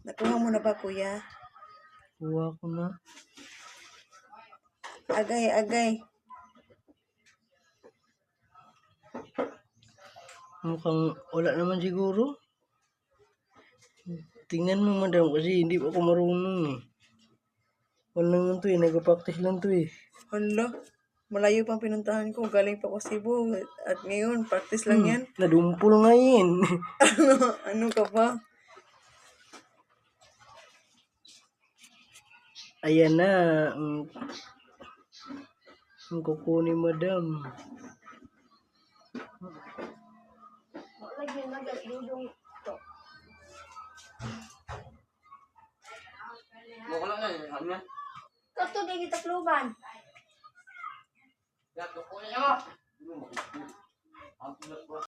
Nakuha mo na ba, kuya? Kuha ko na. Agay. Mukhang wala naman siguro. Tingnan mo, madam, kasi hindi pa ako marunong eh. Wala naman to eh, nag-practice lang to eh. Hala, malayo pang pinuntahan ko. Galing pa ko Cebu. At ngayon, practice lang yan. Nadumpol nga yun. Ano ka ba? Ayan na. Ang kukunin, madam. Kato di kita kluban.